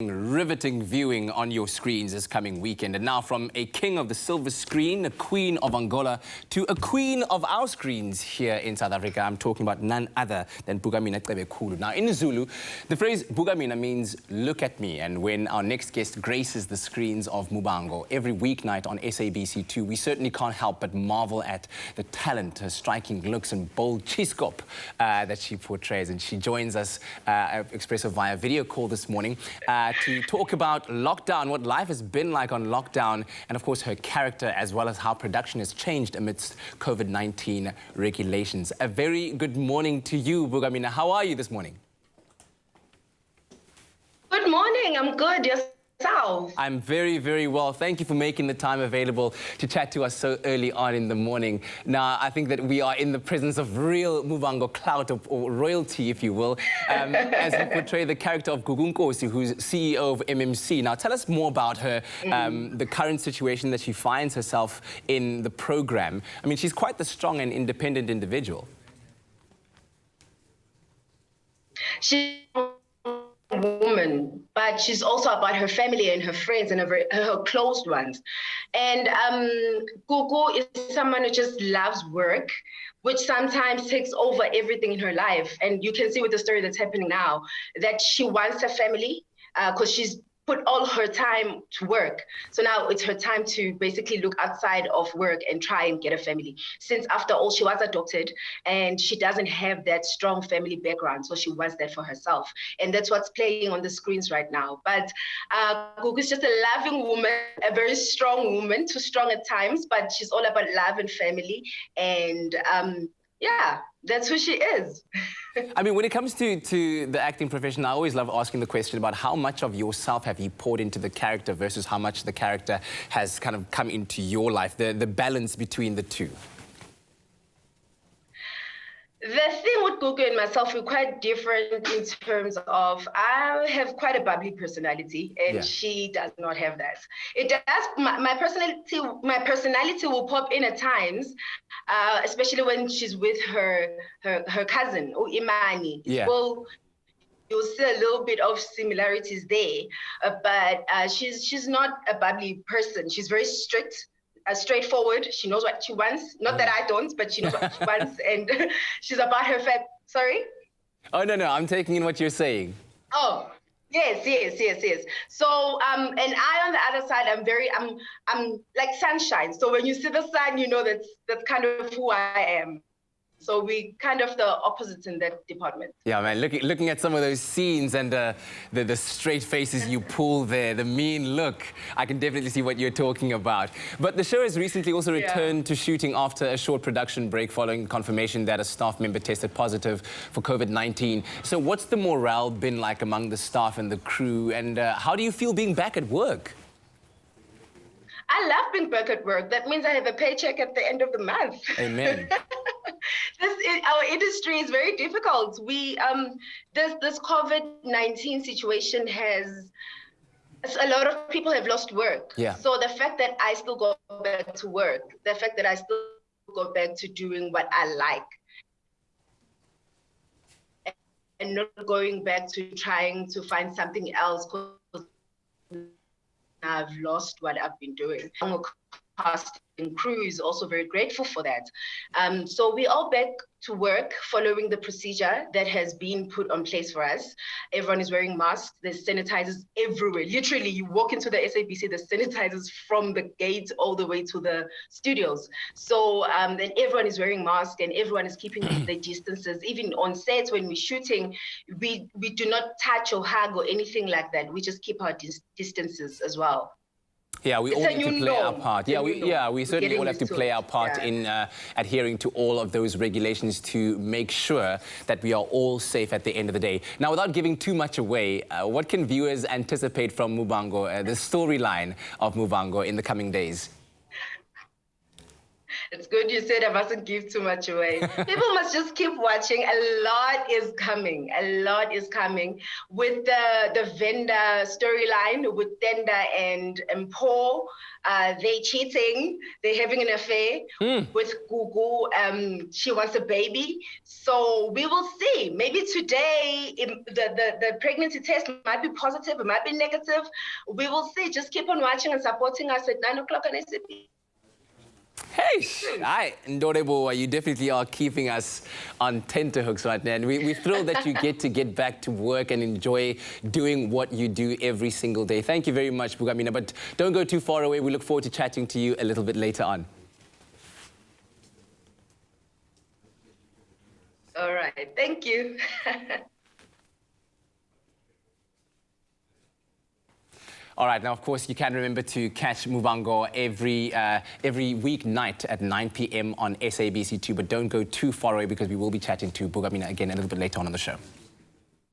Riveting viewing on your screens this coming weekend. And now from a king of the silver screen, a queen of Angola, to a queen of our screens here in South Africa, I'm talking about none other than Bukamina Cebekhulu. Now in Zulu, the phrase Bukamina means look at me. And when our next guest graces the screens of Muvhango every weeknight on SABC2, we certainly can't help but marvel at the talent, her striking looks and bold chiskop that she portrays. And she joins us at Expresso via video call this morning to talk about lockdown, what life has been like on lockdown, and of course her character, as well as how production has changed amidst COVID-19 regulations. A very good morning to you, Bukamina. How are you this morning? Good morning. I'm good. Yourself? I'm very, very well. Thank you for making the time available to chat to us so early on in the morning. Now, I think that we are in the presence of real Muvhango clout, or royalty, if you will, as you portray the character of Gugu Nkosi, who's CEO of MMC. Now, tell us more about her, the current situation that she finds herself in the program. I mean, she's quite the strong and independent individual. She's a woman, but she's also about her family and her friends and her close ones. And Gugu is someone who just loves work, which sometimes takes over everything in her life. And you can see with the story that's happening now that she wants a family because she's put all her time to work. So now it's her time to basically look outside of work and try and get a family. Since after all, she was adopted and she doesn't have that strong family background. So she wants that for herself. And that's what's playing on the screens right now. But Gugu is just a loving woman, a very strong woman, too strong at times, but she's all about love and family. And yeah, that's who she is. I mean, when it comes to the acting profession, I always love asking the question about how much of yourself have you poured into the character versus how much the character has kind of come into your life, the balance between the two. The thing with Gugu and myself, we're quite different in terms of I have quite a bubbly personality, and she does not have that. It does. My personality will pop in at times, especially when she's with her cousin, Imani. Yeah. Well, you'll see a little bit of similarities there, but she's not a bubbly person. She's very strict. Straightforward. She knows what she wants. Not that I don't, but she knows what she wants, and she's about her Sorry? Oh, no, I'm taking in what you're saying. Oh, yes. So, and I on the other side, I'm like sunshine. So when you see the sun, you know that's kind of who I am. So we kind of the opposites in that department. Yeah, man, looking at some of those scenes and the straight faces you pull there, the mean look, I can definitely see what you're talking about. But the show has recently also returned to shooting after a short production break following confirmation that a staff member tested positive for COVID-19. So what's the morale been like among the staff and the crew, and how do you feel being back at work? I love being back at work. That means I have a paycheck at the end of the month. Amen. Our industry is very difficult. We this COVID-19 situation has a lot of people have lost work. Yeah. So the fact that I still go back to work, the fact that I still go back to doing what I like, and not going back to trying to find something else because I've lost what I've been doing. Cast and crew is also very grateful for that. So we're all back to work following the procedure that has been put on place for us. Everyone is wearing masks. There's sanitizers everywhere. Literally, you walk into the SABC, there's sanitizers from the gate all the way to the studios. So then everyone is wearing masks and everyone is keeping their distances. Even on sets when we're shooting, we do not touch or hug or anything like that. We just keep our distances as well. Yeah, we all need to play our part. Yeah, we certainly all have to play our part in adhering to all of those regulations to make sure that we are all safe at the end of the day. Now, without giving too much away, what can viewers anticipate from Muvhango, the storyline of Muvhango in the coming days? It's good you said I mustn't give too much away. People must just keep watching. A lot is coming. A lot is coming with the vendor storyline with Tenda and Paul. They cheating. They're having an affair with Gugu. She wants a baby. So we will see. Maybe today the pregnancy test might be positive. It might be negative. We will see. Just keep on watching and supporting us at 9 o'clock on SAP. Hey, hi, Ndorebo, you definitely are keeping us on tenterhooks right now. And we're thrilled that you get back to work and enjoy doing what you do every single day. Thank you very much, Bukamina. But don't go too far away. We look forward to chatting to you a little bit later on. All right. Thank you. All right, now, of course, you can remember to catch Muvhango every weeknight at 9 p.m. on SABC2, but don't go too far away because we will be chatting to Bukamina again a little bit later on the show.